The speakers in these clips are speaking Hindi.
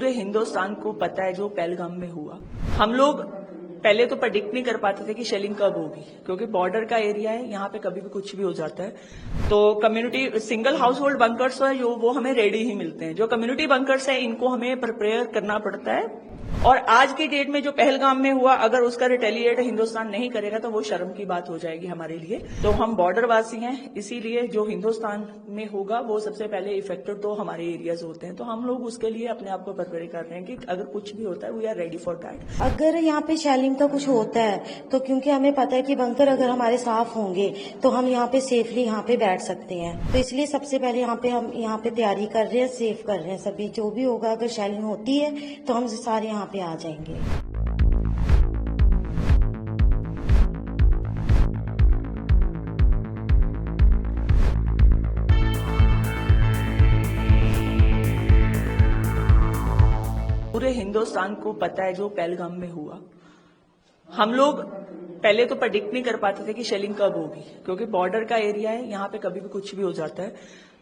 पूरे हिंदुस्तान को पता है जो पहलगाम में हुआ। हम लोग पहले तो प्रेडिक्ट नहीं कर पाते थे कि शेलिंग कब होगी, क्योंकि बॉर्डर का एरिया है, यहाँ पे कभी भी कुछ भी हो जाता है। तो community single house hold bunkers है जो वो हमें रेडी ही मिलते हैं। जो कम्युनिटी बंकर्स है इनको हमें प्रिपेयर करना पड़ता है। और आज की डेट में जो पहलगाम में हुआ, अगर उसका रिटेलिएट हिंदुस्तान नहीं करेगा तो वो शर्म की बात हो जाएगी हमारे लिए। तो हम बॉर्डर वासी हैं, इसीलिए जो हिंदुस्तान में होगा वो सबसे पहले इफेक्टेड तो हमारे एरियाज होते हैं। तो हम लोग उसके लिए अपने आप को प्रिपेयर कर रहे हैं कि अगर कुछ भी होता है we are ready for that. अगर यहाँ पे शेलिंग का कुछ होता है तो क्योंकि हमें पता है कि बंकर अगर हमारे साफ होंगे तो हम यहाँ पे सेफली यहाँ पे बैठ सकते हैं। तो इसलिए सबसे पहले हम यहाँ पे तैयारी कर रहे हैं, सेफ कर रहे हैं सभी। जो भी होगा, अगर शेलिंग होती है तो हम सारे यहाँ पे आ जाएंगे। पूरे हिंदुस्तान को पता है जो पहलगाम में हुआ। हम लोग पहले तो प्रेडिक्ट नहीं कर पाते थे कि शेलिंग कब होगी, क्योंकि बॉर्डर का एरिया है, यहाँ पे कभी भी कुछ भी हो जाता है।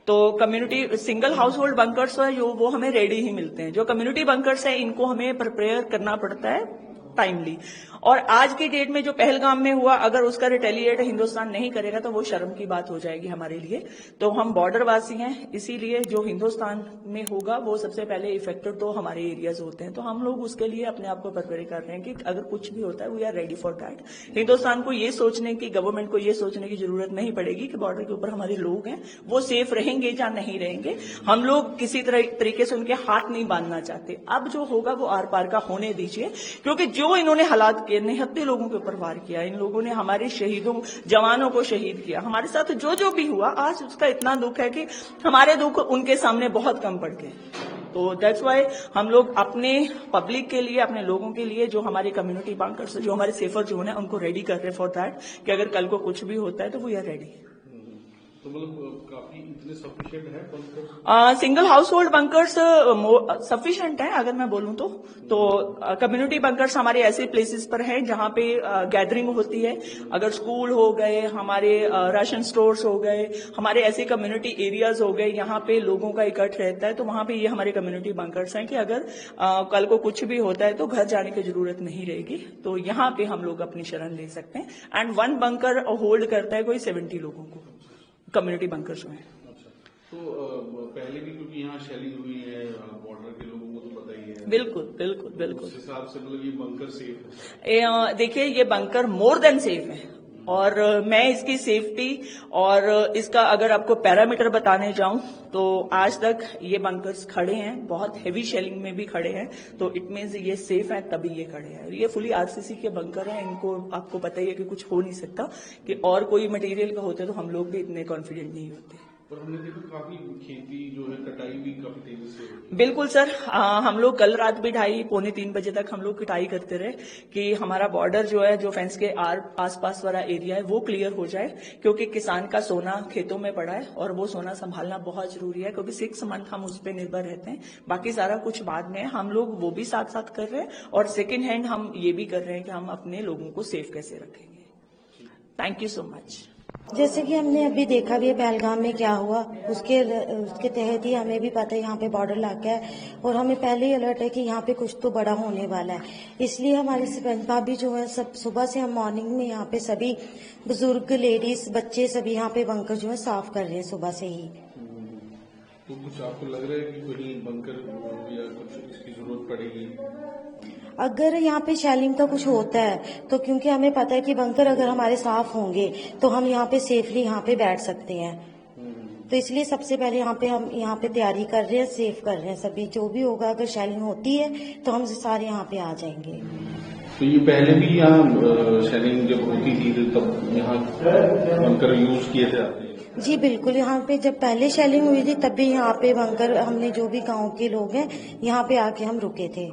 तो community single house hold bunkers है जो वो हमें रेडी ही मिलते हैं। जो कम्युनिटी बंकर्स है इनको हमें प्रिपेयर करना पड़ता है टाइमली। और आज की डेट में जो पहलगाम में हुआ, अगर उसका रिटेलिएट हिंदुस्तान नहीं करेगा तो वो शर्म की बात हो जाएगी हमारे लिए। तो हम बॉर्डर वासी हैं, इसीलिए जो हिंदुस्तान में होगा वो सबसे पहले इफेक्टेड तो हमारे एरियाज होते हैं। तो हम लोग उसके लिए अपने आप को प्रिपेयर कर रहे हैं कि अगर कुछ भी होता है we are ready for that. Hindustan को ये सोचने की, गवर्नमेंट को ये सोचने की जरूरत नहीं पड़ेगी कि बॉर्डर के ऊपर हमारे लोग हैं, वो सेफ रहेंगे या नहीं रहेंगे। हम लोग किसी तरीके से उनके हाथ नहीं बांधना चाहते। अब जो होगा वो आर पार का होने दीजिए, क्योंकि जो इन्होंने हालात किए, निहत्ते लोगों के ऊपर वार किया, इन लोगों ने हमारे शहीदों, जवानों को शहीद किया। हमारे साथ जो भी हुआ, आज उसका इतना दुख है कि हमारे दुख उनके सामने बहुत कम पड़ गए। तो दैट्स वाई हम लोग अपने पब्लिक के लिए, अपने लोगों के लिए, जो हमारे कम्युनिटी बंकर्स, जो हमारे सेफर जोन है, उनको रेडी कर रहे फॉर दैट कि अगर कल को कुछ भी होता है तो वी आर रेडी। तो मतलब काफी इतने सफिशिएंट है bunkers? Single house hold bunkers sufficient है अगर मैं बोलूं तो कम्युनिटी बंकर्स हमारे ऐसे प्लेसेस पर हैं जहां पे गैदरिंग होती है। अगर स्कूल हो गए, हमारे राशन स्टोर्स हो गए, हमारे ऐसे कम्युनिटी एरियाज हो गए, यहाँ पे लोगों का इकट्ठ रहता है, तो वहां पे ये हमारे कम्युनिटी बंकर्स हैं कि अगर कल को कुछ भी होता है तो घर जाने की जरूरत नहीं रहेगी। तो यहाँ पे हम लोग अपनी शरण ले सकते हैं। एंड वन बंकर होल्ड करता है कोई 70 लोगों को, कम्युनिटी बंकर्स में। अच्छा, तो पहले भी क्योंकि यहाँ शेलिंग हुई है, बॉर्डर के लोगों को तो पता ही है। बिल्कुल बिल्कुल बिल्कुल। उस हिसाब से मतलब ये बंकर सेफ है? देखिए, ये बंकर मोर देन सेफ है। और मैं इसकी सेफ्टी और इसका अगर आपको पैरामीटर बताने जाऊं तो आज तक ये बंकर्स खड़े हैं, बहुत हेवी शेलिंग में भी खड़े हैं, तो इट मीन्स ये सेफ है तभी ये खड़े हैं। ये फुली आरसीसी के बंकर हैं, इनको आपको पता ही है कि कुछ हो नहीं सकता। कि और कोई मटेरियल का होते तो हम लोग भी इतने कॉन्फिडेंट नहीं होते। और हमने देखा काफी खेती जो है, कटाई भी काफी तेजी से होती है। बिल्कुल सर, हम लोग कल रात भी 2:30-3 बजे तक हम लोग कटाई करते रहे कि हमारा बॉर्डर जो है, जो फेंस के आसपास वाला एरिया है वो क्लियर हो जाए, क्योंकि किसान का सोना खेतों में पड़ा है और वो सोना संभालना बहुत जरूरी है, क्योंकि 6 मंथ हम उस पर निर्भर रहते हैं। बाकी सारा कुछ बाद में हम लोग वो भी साथ साथ कर रहे हैं, और सेकेंड हैंड हम ये भी कर रहे हैं कि हम अपने लोगों को सेफ कैसे रखेंगे। Thank you so much. जैसे कि हमने अभी देखा भी है पहलगाम में क्या हुआ, उसके तहत ही हमें भी पता है यहाँ पे बॉर्डर इलाका है और हमें पहले ही अलर्ट है कि यहाँ पे कुछ तो बड़ा होने वाला है। इसलिए हमारे सरपंच भाभी जो है, सब सुबह से हम मॉर्निंग में यहाँ पे सभी बुजुर्ग, लेडीज, बच्चे सभी यहाँ पे बंकर जो है साफ कर रहे हैं सुबह से ही। तो कुछ आपको लग रहा है कि कहीं बंकर या कुछ इसकी जरूरत पड़ेगी? अगर यहाँ पे शेलिंग का कुछ होता है तो क्योंकि हमें पता है कि बंकर अगर हमारे साफ होंगे तो हम यहाँ पे सेफली यहाँ पे बैठ सकते हैं। तो इसलिए सबसे पहले हम यहाँ पे तैयारी कर रहे हैं, सेफ कर रहे हैं सभी। जो भी होगा, अगर शेलिंग होती है तो हम सारे यहाँ पे आ जाएंगे। तो ये पहले भी यहाँ शेलिंग जब होती थी तब यहाँ बंकर यूज किए थे आपने? जी बिल्कुल, यहाँ पे जब पहले शेलिंग हुई थी तब भी यहाँ पे बंकर, हमने जो भी गांव के लोग हैं यहाँ पे आके हम रुके थे।